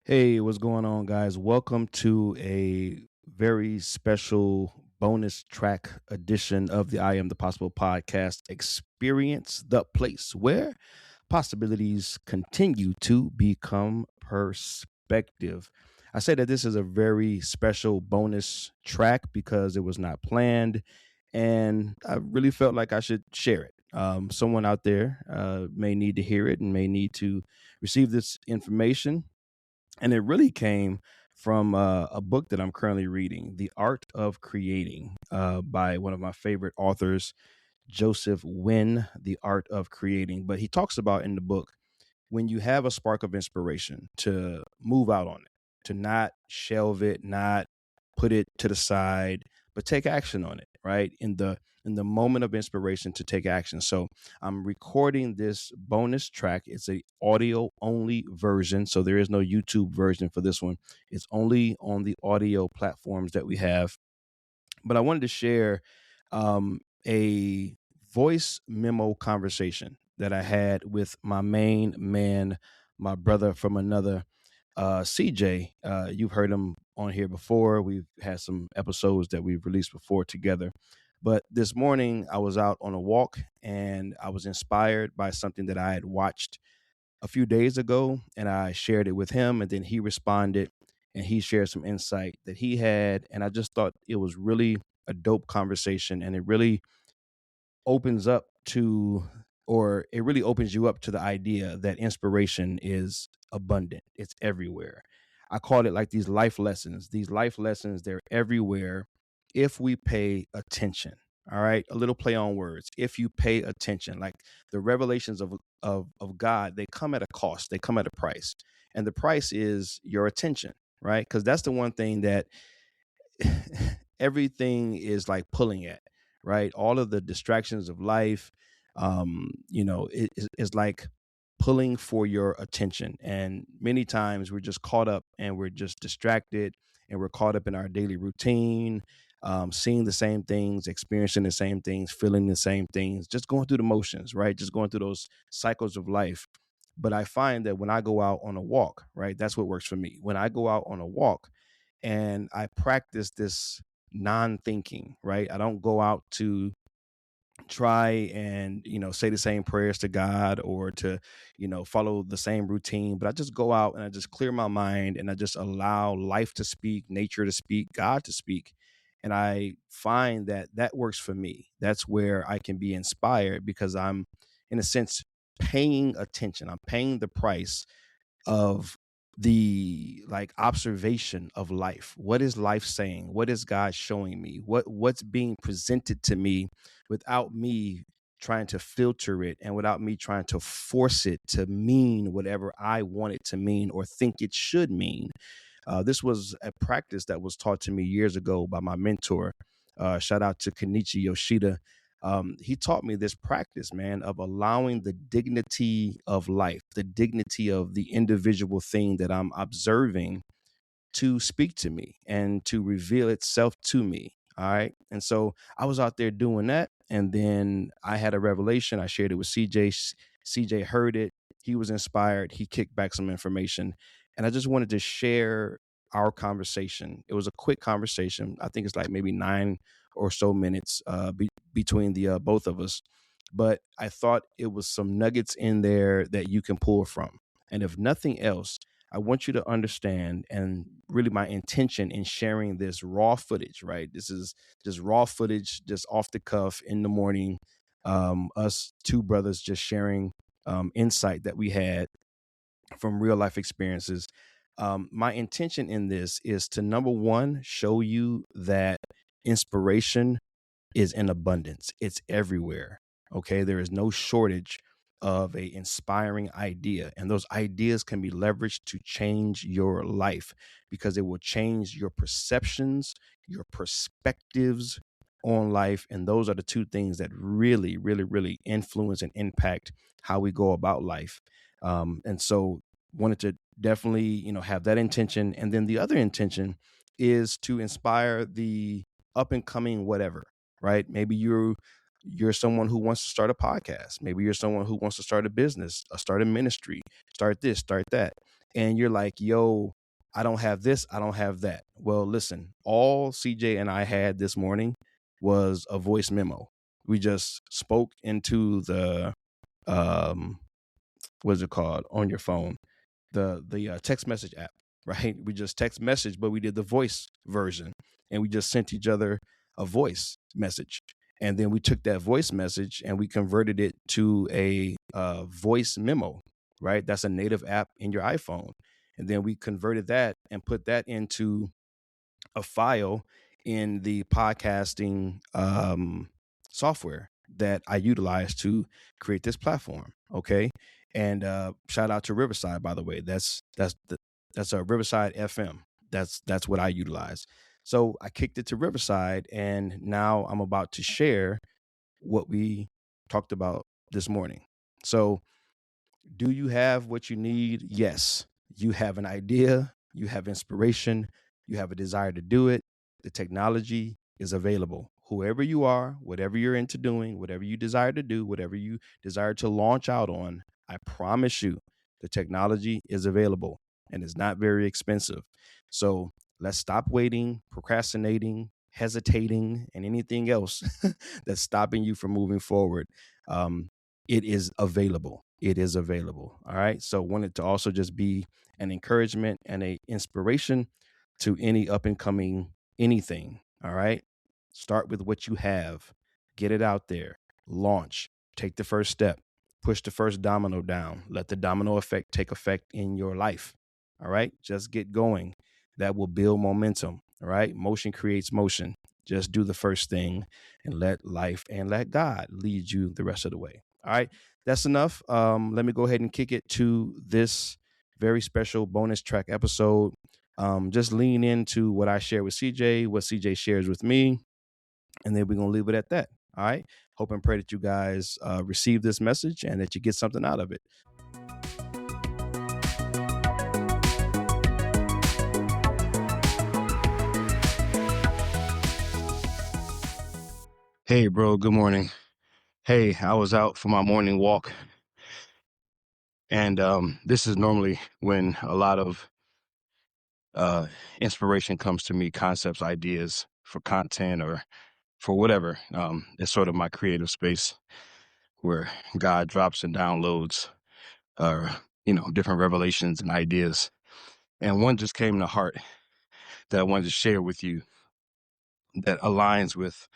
Hey, what's going on, guys? Welcome to a very special bonus track edition of the I Am the Possible podcast experience, the place where possibilities continue to become perspective. I say that this is a very special bonus track because it was not planned and I really felt like I should share it. Someone out there may need to hear it and may need to receive this information, and it really came from a book that I'm currently reading, The Art of Creating, by one of my favorite authors, Joseph Wynn, The Art of Creating. But he talks about in the book, when you have a spark of inspiration, to move out on it, to not shelve it, not put it to the side, but take action on it, right? In the moment of inspiration, to take action. So I'm recording this bonus track. It's a audio only version, so there is no YouTube version for this one. It's only on the audio platforms that we have. But I wanted to share a voice memo conversation that I had with my main man, my brother from another, CJ. You've heard him on here before. We've had some episodes that we've released before together. But this morning, I was out on a walk and I was inspired by something that I had watched a few days ago, and I shared it with him, and then he responded and he shared some insight that he had. And I just thought it was really a dope conversation, and it really opens up to, or it really opens you up to the idea that inspiration is abundant. It's everywhere. I call it like these life lessons. These life lessons, they're everywhere if we pay attention. All right. A little play on words. If you pay attention, like the revelations of God, they come at a cost, they come at a price. And the price is your attention, right? Because that's the one thing that everything is like pulling at, right? All of the distractions of life, is like pulling for your attention. And many times we're just caught up and we're just distracted and we're caught up in our daily routine, seeing the same things, experiencing the same things, feeling the same things, just going through the motions, right? Just going through those cycles of life. But I find that when I go out on a walk, right, that's what works for me. When I go out on a walk, and I practice this non-thinking, right? I don't go out to try and say the same prayers to God, or to follow the same routine, but I just go out and I just clear my mind and I just allow life to speak, nature to speak, God to speak. And I find that that works for me. That's where I can be inspired, because I'm, in a sense, paying attention. I'm paying the price of the like observation of life. What is life saying? What is God showing me? What's being presented to me, without me trying to filter it and without me trying to force it to mean whatever I want it to mean or think it should mean. This was a practice that was taught to me years ago by my mentor. Shout out to Kenichi Yoshida. He taught me this practice, man, of allowing the dignity of life, the dignity of the individual thing that I'm observing, to speak to me and to reveal itself to me. All right. And so I was out there doing that. And then I had a revelation. I shared it with CJ. CJ heard it. He was inspired. He kicked back some information. And I just wanted to share our conversation. It was a quick conversation. I think it's like maybe 9 or so minutes between the both of us. But I thought it was some nuggets in there that you can pull from. And if nothing else, I want you to understand, and really my intention in sharing this raw footage, right? This is just raw footage, just off the cuff in the morning. Us two brothers just sharing insight that we had from real life experiences. My intention in this is to, number one, show you that inspiration is in abundance. It's everywhere. Okay. There is no shortage of a inspiring idea. And those ideas can be leveraged to change your life, because it will change your perceptions, your perspectives on life. And those are the two things that really, really, really influence and impact how we go about life. And so wanted to definitely, have that intention. And then the other intention is to inspire the up and coming whatever, right? Maybe you're someone who wants to start a podcast. Maybe you're someone who wants to start a business, start a ministry, start this, start that. and you're like, yo, I don't have this, I don't have that. Well, listen, all CJ and I had this morning was a voice memo. We just spoke into the what's it called on your phone, the text message app, right? We just text message, but we did the voice version, and we just sent each other a voice message, and then we took that voice message and we converted it to a voice memo, right? That's a native app in your iPhone, and then we converted that and put that into a file in the podcasting software that I utilize to create this platform. Okay. And shout out to Riverside, by the way. That's a Riverside FM. That's what I utilize. So I kicked it to Riverside, and now I'm about to share what we talked about this morning. So, do you have what you need? Yes. You have an idea, you have inspiration, you have a desire to do it. The technology is available. Whoever you are, whatever you're into doing, whatever you desire to do, whatever you desire to launch out on, I promise you the technology is available and it's not very expensive. So let's stop waiting, procrastinating, hesitating, and anything else that's stopping you from moving forward. It is available. It is available. All right. So wanted to also just be an encouragement and a inspiration to any up and coming anything. All right. Start with what you have. Get it out there. Launch. Take the first step. Push the first domino down. Let the domino effect take effect in your life. All right. Just get going. That will build momentum. All right. Motion creates motion. Just do the first thing and let life and let God lead you the rest of the way. All right. That's enough. Let me go ahead and kick it to this very special bonus track episode. Just lean into what I share with CJ, what CJ shares with me, and then we're going to leave it at that. All right. Hope and pray that you guys receive this message and that you get something out of it. Hey, bro. Good morning. Hey, I was out for my morning walk, and this is normally when a lot of inspiration comes to me, concepts, ideas for content or for whatever. It's sort of my creative space where God drops and downloads, different revelations and ideas. And one just came to heart that I wanted to share with you that aligns with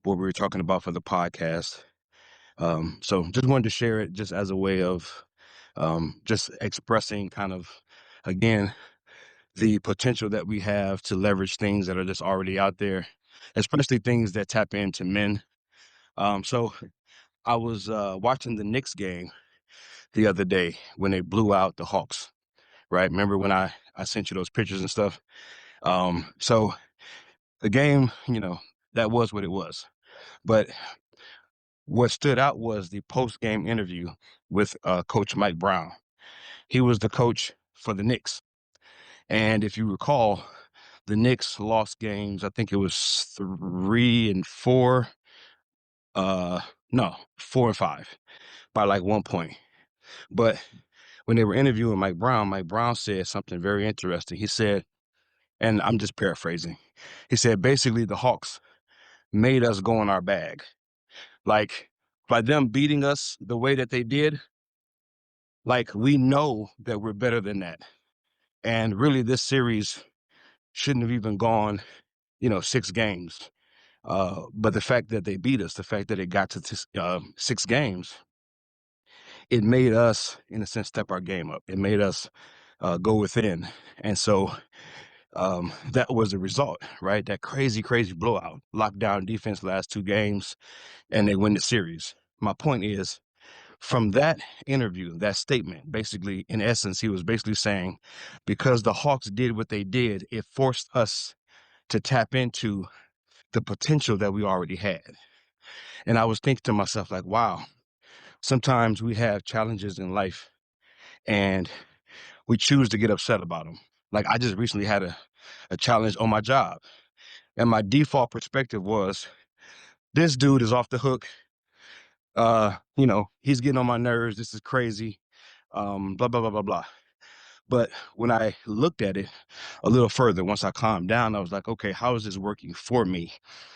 what we were talking about for the podcast. So just wanted to share it just as a way of just expressing kind of, again, the potential that we have to leverage things that are just already out there, especially things that tap into men. So I was watching the Knicks game the other day when they blew out the Hawks, right? Remember when I sent you those pictures and stuff? So the game, that was what it was. But what stood out was the post-game interview with Coach Mike Brown. He was the coach for the Knicks. And if you recall, the Knicks lost games, I think it was 3 and 4. No, 4 and 5 by like 1 point. But when they were interviewing Mike Brown said something very interesting. He said, and I'm just paraphrasing, he said, basically the Hawks made us go in our bag. Like, by them beating us the way that they did, like, we know that we're better than that. And really, this series shouldn't have even gone, 6 games. But the fact that they beat us, the fact that it got to 6 games, it made us, in a sense, step our game up. It made us go within. And so that was the result, right? That crazy, crazy blowout, lockdown defense last 2 games, and they win the series. My point is, from that interview, that statement, basically, in essence, he was basically saying, because the Hawks did what they did, it forced us to tap into the potential that we already had. And I was thinking to myself, like, wow, sometimes we have challenges in life and we choose to get upset about them. Like, I just recently had a challenge on my job, and my default perspective was, this dude is off the hook. He's getting on my nerves. This is crazy. Blah, blah, blah, blah, blah. But when I looked at it a little further, once I calmed down, I was like, okay, how is this working for me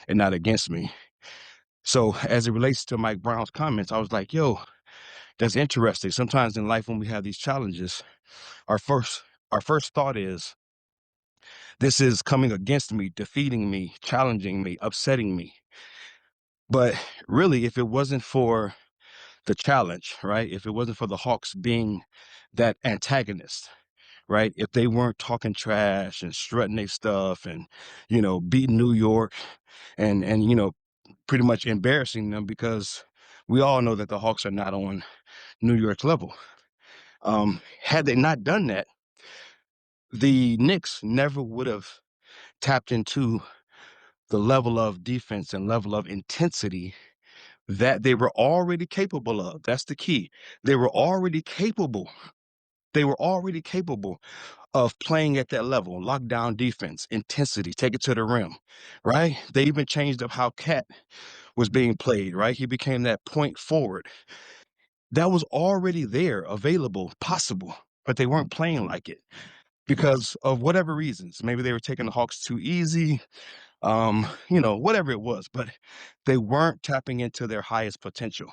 and not against me? So as it relates to Mike Brown's comments, I was like, yo, that's interesting. Sometimes in life when we have these challenges, our first our first thought is this is coming against me, defeating me, challenging me, upsetting me. But really, if it wasn't for the challenge, right? If it wasn't for the Hawks being that antagonist, right? If they weren't talking trash and strutting their stuff and, beating New York and pretty much embarrassing them, because we all know that the Hawks are not on New York's level. Had they not done that, the Knicks never would have tapped into the level of defense and level of intensity that they were already capable of. That's the key. They were already capable. They were already capable of playing at that level, lockdown defense, intensity, take it to the rim, right? They even changed up how Cat was being played, right? He became that point forward. That was already there, available, possible, but they weren't playing like it because of whatever reasons. Maybe they were taking the Hawks too easy, whatever it was, but they weren't tapping into their highest potential.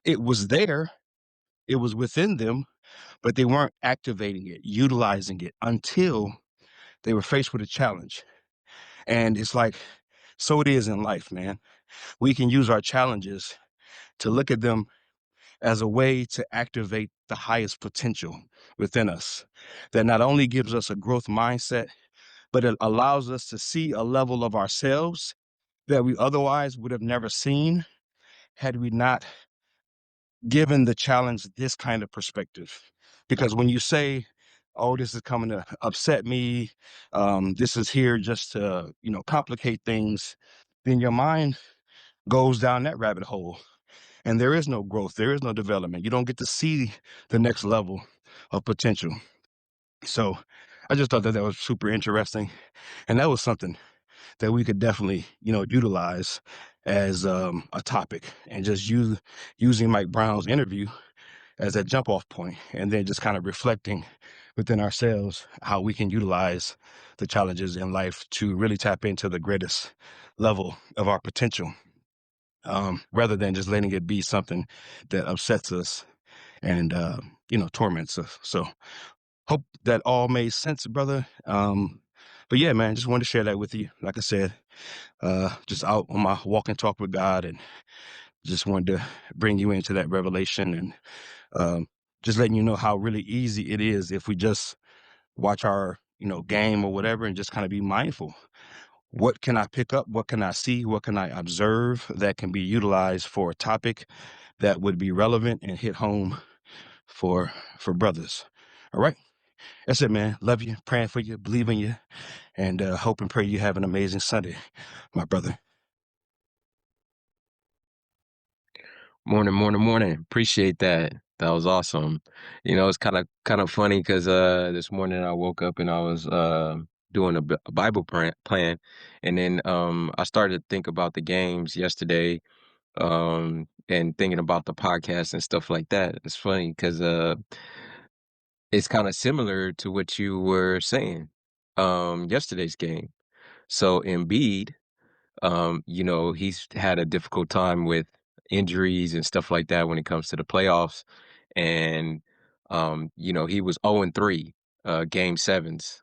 It was there, it was within them, but they weren't activating it, utilizing it until they were faced with a challenge. And it's like, so it is in life, man. We can use our challenges to look at them as a way to activate the highest potential within us that not only gives us a growth mindset, but it allows us to see a level of ourselves that we otherwise would have never seen had we not given the challenge this kind of perspective. Because when you say, oh, this is coming to upset me, this is here just to, complicate things, then your mind goes down that rabbit hole. And there is no growth, there is no development. You don't get to see the next level of potential. So I just thought that that was super interesting. And that was something that we could definitely, utilize as a topic, and just using Mike Brown's interview as a jump off point, and then just kind of reflecting within ourselves how we can utilize the challenges in life to really tap into the greatest level of our potential, rather than just letting it be something that upsets us and, torments us. So hope that all made sense, brother. But yeah, man, just wanted to share that with you. Like I said, just out on my walk and talk with God, and just wanted to bring you into that revelation, and just letting you know how really easy it is if we just watch our, game or whatever, and just kind of be mindful. What can I pick up? What can I see? What can I observe that can be utilized for a topic that would be relevant and hit home for brothers? All right. That's it, man. Love you, praying for you, believe in you, and hope and pray you have an amazing Sunday, my brother. Morning, morning, morning. Appreciate that. That was awesome. It's kind of funny because this morning I woke up and I was doing a Bible plan, and then I started to think about the games yesterday, and thinking about the podcast and stuff like that. It's funny because it's kind of similar to what you were saying yesterday's game. So Embiid, he's had a difficult time with injuries and stuff like that when it comes to the playoffs. And, he was 0-3, game sevens.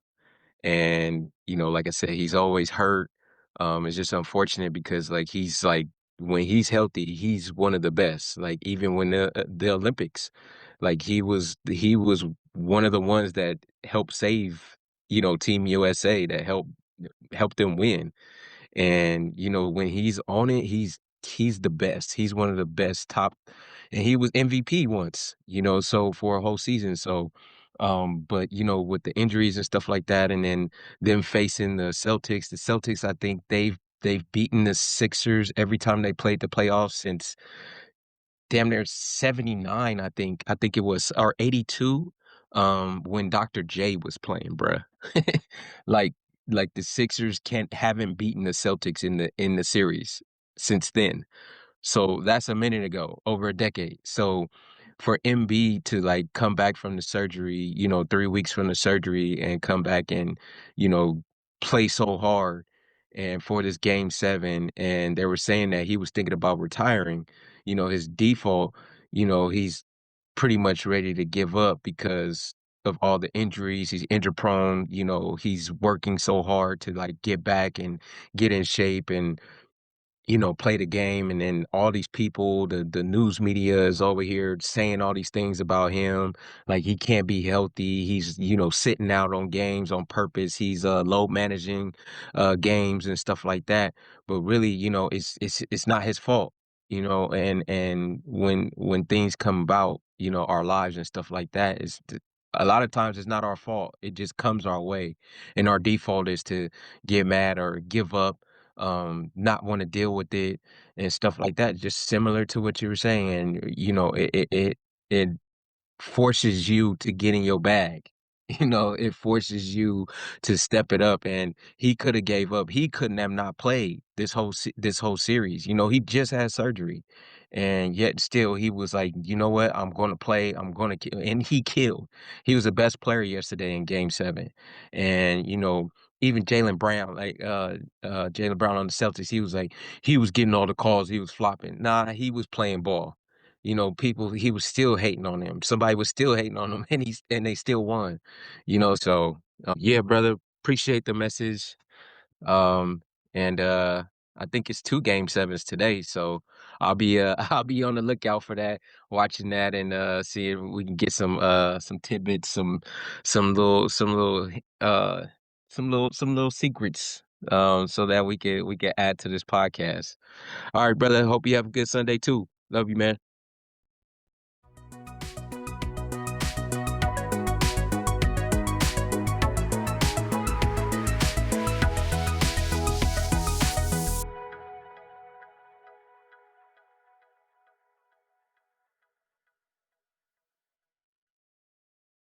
And, like I said, he's always hurt. It's just unfortunate because he's when he's healthy, he's one of the best. Like even when the Olympics, he was one of the ones that helped save, Team USA, that helped them win. And, when he's on it, he's the best. He's one of the best top, and he was MVP once, so for a whole season. So, but with the injuries and stuff like that, and then them facing the Celtics, I think they've beaten the Sixers every time they played the playoffs since damn near 79, I think. I think it was, or 82, when Dr. J was playing, bruh. Like the Sixers haven't beaten the Celtics in the series since then. So that's a minute ago, over a decade. So for MB to like come back from the surgery, 3 weeks from the surgery and come back and, you know, play so hard and for this game 7, and they were saying that he was thinking about retiring, his default, he's pretty much ready to give up because of all the injuries. He's injury prone, he's working so hard to like get back and get in shape and play the game, and then all these people, the news media is over here saying all these things about him, like he can't be healthy. He's, sitting out on games on purpose. He's load managing games and stuff like that. But really, it's not his fault, and when things come about, our lives and stuff like that, a lot of times it's not our fault. It just comes our way. And our default is to get mad or give up, not want to deal with it and stuff like that. Just similar to what you were saying, and it forces you to get in your bag. It forces you to step it up. And he could have gave up. He couldn't have not played this whole series. He just had surgery, and yet still he was like, you know what? I'm going to play. I'm going to kill. And he killed. He was the best player yesterday in Game 7, and even Jaylen Brown, like Jaylen Brown on the Celtics, he was like he was getting all the calls. He was flopping. Nah, he was playing ball. People, he was still hating on him. Somebody was still hating on him, and they still won. So yeah, brother, appreciate the message. Um, and I think it's 2 Game 7s today, so I'll be I'll be on the lookout for that, watching that, and see if we can get some tidbits, some little some little secrets, so that we can add to this podcast. All right, brother. Hope you have a good Sunday too. Love you, man.